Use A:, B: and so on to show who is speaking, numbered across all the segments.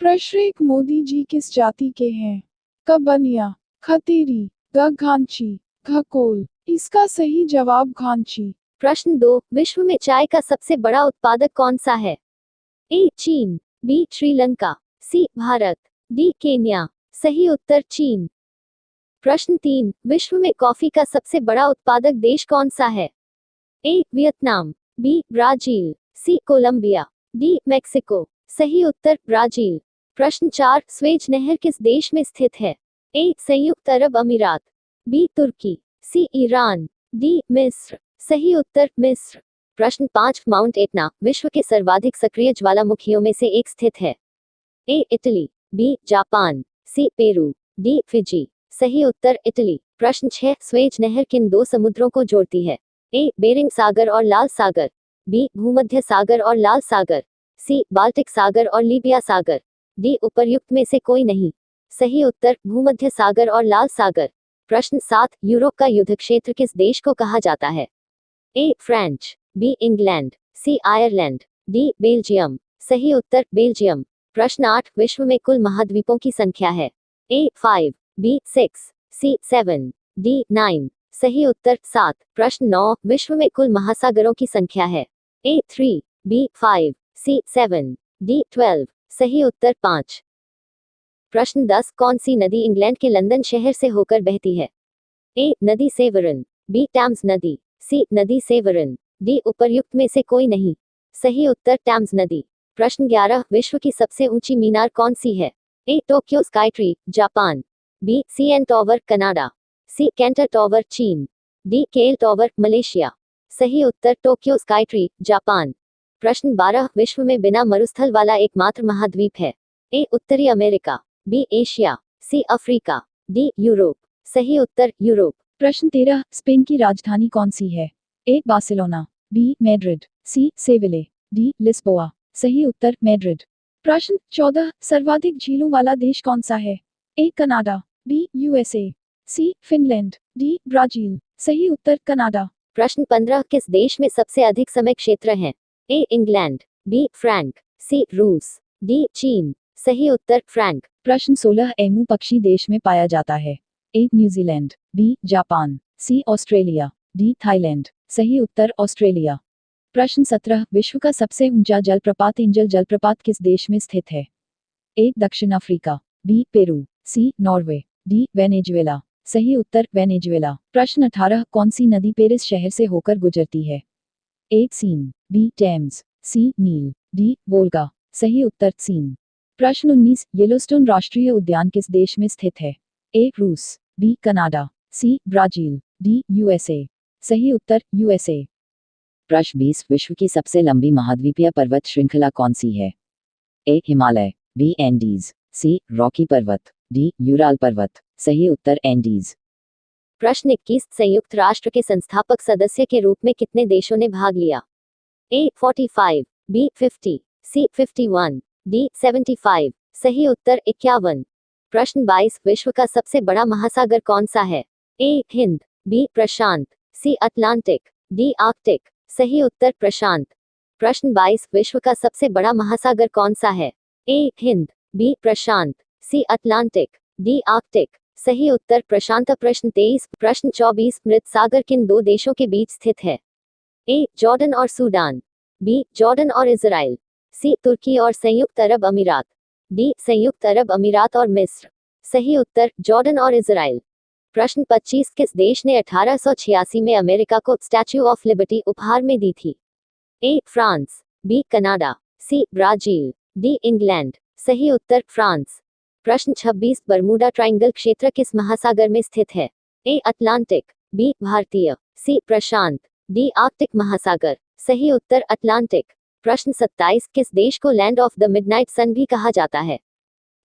A: प्रश्न 1 मोदी जी किस जाति के हैं? क बनिया, ख तेरी, ग घांची, घ कोल। इसका सही जवाब घांची।
B: प्रश्न 2 विश्व में चाय का सबसे बड़ा उत्पादक कौन सा है? ए चीन, बी श्रीलंका, सी भारत, डी केन्या। सही उत्तर चीन। प्रश्न 3 विश्व में कॉफी का सबसे बड़ा उत्पादक देश कौन सा है? ए वियतनाम, बी ब्राजील, सी कोलंबिया, डी मेक्सिको। सही उत्तर ब्राजील। प्रश्न 4 स्वेज नहर किस देश में स्थित है? ए संयुक्त अरब अमीरात, बी तुर्की, सी ईरान, डी मिस्र। सही उत्तर मिस्र। प्रश्न 5 माउंट एटना विश्व के सर्वाधिक सक्रिय ज्वालामुखियों में से एक स्थित है। A Italy, B Japan, C Peru, D Fiji. सही उत्तर इटली। प्रश्न 6 स्वेज नहर किन दो समुद्रों को जोड़ती है? ए बेरिंग सागर और लाल सागर, बी भूमध्य सागर और लाल सागर, सी बाल्टिक सागर और लीबिया सागर, डी उपर्युक्त में से कोई नहीं। सही उत्तर भूमध्य सागर और लाल सागर। प्रश्न 7 यूरोप का युद्ध क्षेत्र किस देश को कहा जाता है? ए फ्रेंच, बी इंग्लैंड, सी आयरलैंड, डी बेल्जियम। सही उत्तर बेल्जियम। प्रश्न 8 विश्व में कुल महाद्वीपों की संख्या है? ए 5, बी 6, सी 7, डी 9। सही उत्तर 7। प्रश्न 9 विश्व में कुल महासागरों की संख्या है? ए 3, बी 5, सी 7, डी 12। सही उत्तर 5। प्रश्न 10 कौन सी नदी इंग्लैंड के लंदन शहर से होकर बहती है? ए नदी सेवरन, बी टैम्स नदी, सी नदी सेवरन, डी उपर्युक्त में से कोई नहीं। सही उत्तर टैम्स नदी। प्रश्न 11 विश्व की सबसे ऊंची मीनार कौन सी है? A Tokyo Sky Tree, Japan, B CN Tower, Canada, C Canton Tower, चीन, डी केल टॉवर, मलेशिया। सही उत्तर टोक्यो स्काई ट्री, जापान। प्रश्न 12 विश्व में बिना मरुस्थल वाला एकमात्र महाद्वीप है? ए उत्तरी America, B Asia, C Africa, D Europe. सही उत्तर यूरोप।
A: प्रश्न 13 स्पेन की राजधानी कौन सी है? ए बार्सिलोना, बी मैड्रिड, सी सेविले, डी लिस्बोआ। सही उत्तर मैड्रिड। प्रश्न 14 सर्वाधिक झीलों वाला देश कौन सा है? A Canada, B USA, C Finland, D Brazil. सही उत्तर कनाडा।
B: प्रश्न 15 किस देश में सबसे अधिक समय क्षेत्र हैं? ए इंग्लैंड, बी फ्रैंक, सी रूस, डी चीन। सही उत्तर फ्रैंक।
A: प्रश्न 16 एमू पक्षी देश में पाया जाता है? ए न्यूजीलैंड, बी जापान, सी ऑस्ट्रेलिया, डी थाईलैंड। सही उत्तर ऑस्ट्रेलिया। प्रश्न 17 विश्व का सबसे ऊंचा जलप्रपात एंजल जलप्रपात किस देश में स्थित है? ए दक्षिण अफ्रीका, बी पेरू, सी नॉर्वे, डी वेनेजुएला। सही उत्तर वेनेजुएला। प्रश्न 18 कौन सी नदी पेरिस शहर से होकर गुजरती है? ए सीन, बी टेम्स, सी नील, डी वोल्गा। सही उत्तर सीन। प्रश्न 19 येलोस्टोन राष्ट्रीय उद्यान किस देश में स्थित है? ए रूस, B Canada, C Brazil, D USA. सही उत्तर यूएसए।
C: प्रश्न 20 विश्व की सबसे लंबी महाद्वीपीय पर्वत श्रृंखला कौन सी है? ए हिमालय, बी एंडीज, सी रॉकी पर्वत, डी यूराल पर्वत। सही उत्तर एंडीज।
B: प्रश्न 21 संयुक्त राष्ट्र के संस्थापक सदस्य के रूप में कितने देशों ने भाग लिया? ए 45, बी 50, सी 51, डी 75। सही उत्तर 51। प्रश्न 22 विश्व का सबसे बड़ा महासागर कौन सा है? ए हिंद, बी प्रशांत, सी अटलांटिक, डी आर्कटिक। सही उत्तर प्रशांत। प्रश्न 22 विश्व का सबसे बड़ा महासागर कौन सा है? ए हिंद, बी प्रशांत, सी अटलांटिक, डी आर्कटिक। सही उत्तर प्रशांत। प्रश्न 23 प्रश्न 24 मृत सागर किन दो देशों के बीच स्थित है? ए जॉर्डन और सूडान, बी जॉर्डन और इजराइल, सी तुर्की और संयुक्त अरब अमीरात, डी संयुक्त अरब अमीरात और मिस्र। सही उत्तर जॉर्डन और इजराइल। प्रश्न 25 किस देश ने 1886 में अमेरिका को स्टैच्यू ऑफ लिबर्टी उपहार में दी थी? A France, B Canada, C Brazil, D England. सही उत्तर फ्रांस। प्रश्न 26 बरमूडा ट्रायंगल क्षेत्र किस महासागर में स्थित है? ए अटलांटिक, बी भारतीय, सी प्रशांत, डी आर्कटिक महासागर। सही उत्तर अटलांटिक। प्रश्न 27 किस देश को लैंड ऑफ द मिडनाइट सन भी कहा जाता है?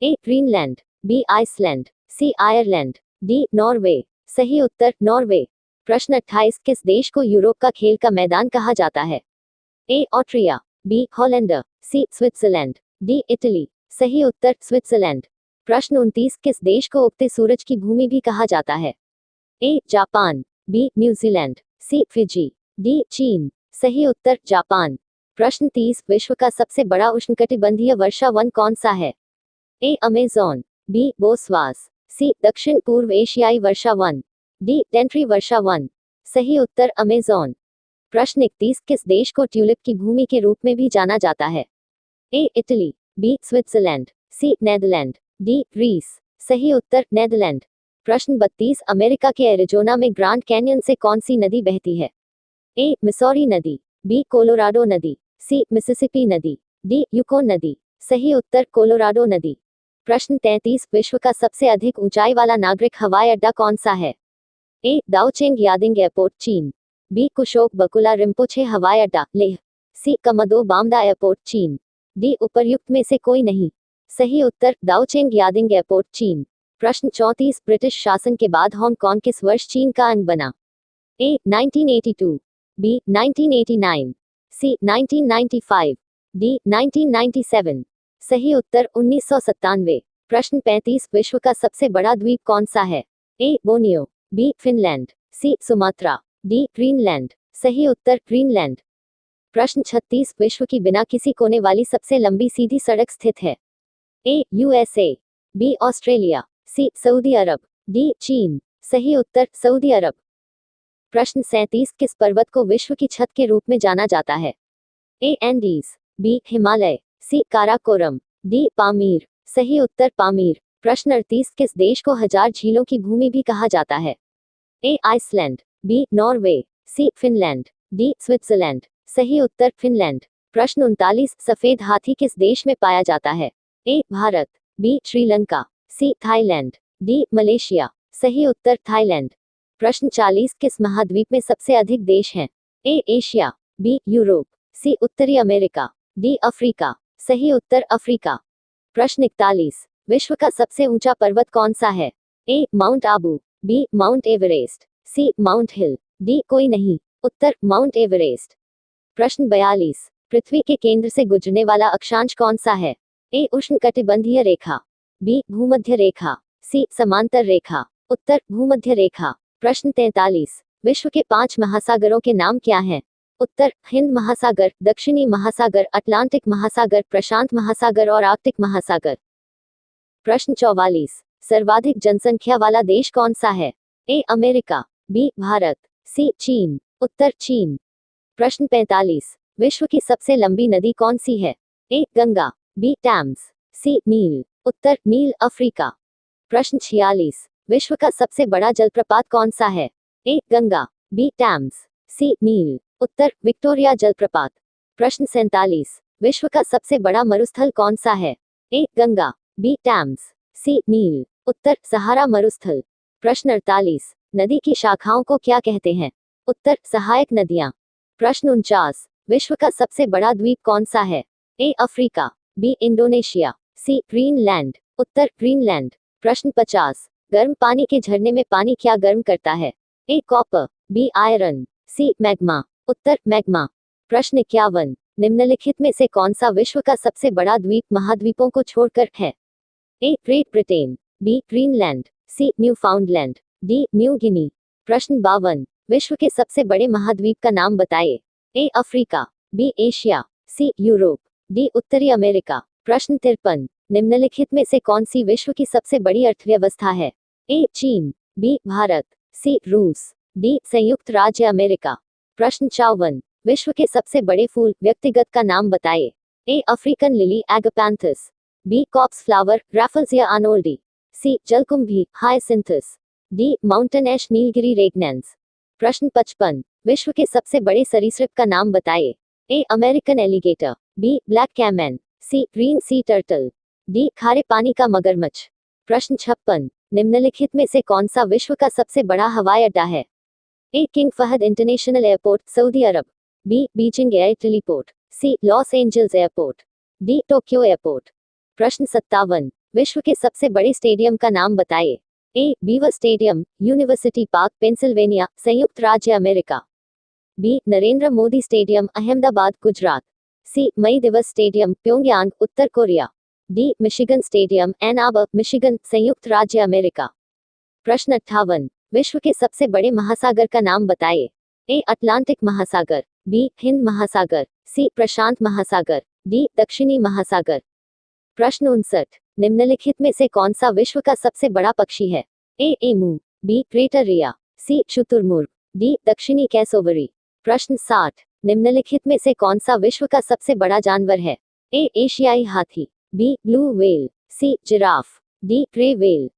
B: ए ग्रीनलैंड, बी आइसलैंड, सी आयरलैंड, डी नॉर्वे। सही उत्तर नॉर्वे। प्रश्न 28 किस देश को यूरोप का खेल का मैदान कहा जाता है? ए ऑस्ट्रिया, बी हॉलैंड, सी स्विट्जरलैंड, डी इटली। सही उत्तर स्विट्जरलैंड। प्रश्न 29 किस देश को उगते सूरज की भूमि भी कहा जाता है? A Japan, B New Zealand, C Fiji, D चीन। सही उत्तर जापान। प्रश्न 30 विश्व का सबसे बड़ा उष्णकटिबंधीय वर्षा वन कौन सा है? ए अमेज़न, बी बोस्वास, सी दक्षिण पूर्व एशियाई वर्षा वन, डी टेंट्री वर्षा वन। सही उत्तर अमेज़न। प्रश्न 31 किस देश को ट्यूलिप की भूमि के रूप में भी जाना जाता है? A Italy, B Switzerland, C Netherland, D Greece. सही उत्तर नेदरलैंड। प्रश्न 32 अमेरिका के एरिजोना में ग्रांड कैनियन से कौन सी नदी बहती है? ए मिसौरी नदी, बी कोलोराडो नदी, सी मिसिसिपी नदी, डी यूकोन नदी। सही उत्तर कोलोराडो नदी। प्रश्न 33 विश्व का सबसे अधिक ऊंचाई वाला नागरिक हवाई अड्डा कौन सा है? ए दाओचेंग यादिंग एयरपोर्ट चीन, बी कुशोक बकुला रिम्पोछे हवाई अड्डा लेह, सी कमदो बामदा एयरपोर्ट चीन, डी उपर्युक्त में से कोई नहीं। सही उत्तर दाओचेंग यादिंग एयरपोर्ट चीन। प्रश्न 34 ब्रिटिश शासन के बाद हांगकांग किस वर्ष चीन का अंग बना? ए 1982, बी 1989, सी 1995, डी 1997। सही उत्तर 1997। प्रश्न 35 विश्व का सबसे बड़ा द्वीप कौन सा है? ए बोर्नियो, बी फिनलैंड, सी सुमात्रा, डी ग्रीनलैंड। सही उत्तर ग्रीनलैंड। प्रश्न 36 विश्व की बिना किसी कोने वाली सबसे लंबी सीधी सड़क स्थित है? A USA, B Australia, C Saudi Arabia, D चीन। सही उत्तर सऊदी अरब। प्रश्न 37 किस पर्वत को विश्व की छत के रूप में जाना जाता है? ए एंडीज, बी हिमालय, सी काराकोरम, डी पामीर। सही उत्तर पामीर। प्रश्न 38 किस देश को हजार झीलों की भूमि भी कहा जाता है? ए आइसलैंड, बी नॉर्वे, सी फिनलैंड, डी स्विट्जरलैंड। सही उत्तर फिनलैंड। प्रश्न 39 सफेद हाथी किस देश में पाया जाता है? A Bharat, B Sri Lanka, C Thailand, D Malaysia. सही उत्तर थाईलैंड। प्रश्न 40 किस महाद्वीप में सबसे अधिक देश हैं? ए एशिया, बी यूरोप, सी उत्तरी अमेरिका, डी अफ्रीका। सही उत्तर अफ्रीका। प्रश्न 41 विश्व का सबसे ऊंचा पर्वत कौन सा है? A Mount Abu, B Mount Everest, C Mount Hill, D कोई नहीं। उत्तर माउंट एवरेस्ट। प्रश्न 42 पृथ्वी के केंद्र से गुजरने वाला अक्षांश कौन सा है? ए उष्णकटिबंधीय रेखा, बी भूमध्य रेखा, सी समांतर रेखा। उत्तर भूमध्य रेखा। प्रश्न 43 विश्व के 5 महासागरों के नाम क्या हैं? उत्तर हिंद महासागर, दक्षिणी महासागर, अटलांटिक महासागर, प्रशांत महासागर और आर्कटिक महासागर। प्रश्न 44 सर्वाधिक जनसंख्या वाला देश कौन सा है? ए अमेरिका, बी भारत, सी चीन। उत्तर चीन। प्रश्न 45 विश्व की सबसे लंबी नदी कौन सी है? ए गंगा, बी टैम्स, सी नील। उत्तर नील अफ्रीका। प्रश्न 46 विश्व का सबसे बड़ा जलप्रपात कौन सा है? ए गंगा, बी टैम्स, सी नील। उत्तर विक्टोरिया जलप्रपात। प्रश्न 47 विश्व का सबसे बड़ा मरुस्थल कौन सा है? ए गंगा, बी टैम्स, सी नील। उत्तर सहारा मरुस्थल। प्रश्न 48 नदी की शाखाओं को क्या कहते हैं? उत्तर सहायक नदियां। प्रश्न 49 विश्व का सबसे बड़ा द्वीप कौन सा है? A Africa, B Indonesia, C Greenland. उत्तर ग्रीनलैंड। प्रश्न 50 गर्म पानी के झरने में पानी क्या गर्म करता है? ए कॉपर, बी आयरन, सी मैग्मा। उत्तर मैग्मा। प्रश्न 51 निम्नलिखित में से कौन सा विश्व का सबसे बड़ा द्वीप महाद्वीपों को छोड़कर है? A Great Britain, B Greenland, C Newfoundland, D New Guinea. प्रश्न 52 विश्व के सबसे बड़े महाद्वीप का नाम बताइए। A Africa, B Asia, C Europe, D उत्तरी अमेरिका। प्रश्न 53 निम्नलिखित में से कौन सी विश्व की सबसे बड़ी अर्थव्यवस्था है? ए चीन, बी भारत, सी रूस, डी संयुक्त राज्य अमेरिका। प्रश्न 54 विश्व के सबसे बड़े फूल व्यक्तिगत का नाम बताइए। A African lily agapanthus, B corpse flower rafflesia arnoldii, C जलकुंभी हायसिंथस, डी माउंटेन ऐश नीलगिरी रेगनेंस। प्रश्न 55 विश्व के सबसे बड़े सरीसृप का नाम बताइए। A American alligator, B black caiman, C green sea turtle, D खारे पानी का मगरमच्छ। प्रश्न 56 निम्नलिखित में से कौन सा विश्व का सबसे बड़ा हवाई अड्डा है? A King Fahd International Airport Saudi Arabia, B Beijing air teleport, C Los Angeles airport, D Tokyo airport. प्रश्न 57 विश्व के सबसे बड़े स्टेडियम का नाम बताइए। A Beaver Stadium University Park Pennsylvania संयुक्त राज्य अमेरिका, B Narendra Modi Stadium Ahmedabad Gujarat, C मई दिवस स्टेडियम प्योंगयांग उत्तर Korea, D Michigan Stadium Ann Arbor Michigan संयुक्त राज्य अमेरिका। प्रश्न 58 विश्व के सबसे बड़े महासागर का नाम बताइए। ए अटलांटिक महासागर, बी हिंद महासागर, सी प्रशांत महासागर, डी दक्षिणी महासागर। प्रश्न 59 निम्नलिखित में से कौन सा विश्व का सबसे बड़ा पक्षी है? ए एमू, बी क्रेटर रिया, सी शुतुरमुर्ग, डी दक्षिणी कैसोवरी। प्रश्न 60। निम्नलिखित में से कौन सा विश्व का सबसे बड़ा जानवर है? ए एशियाई हाथी, B blue whale, C giraffe, D grey whale.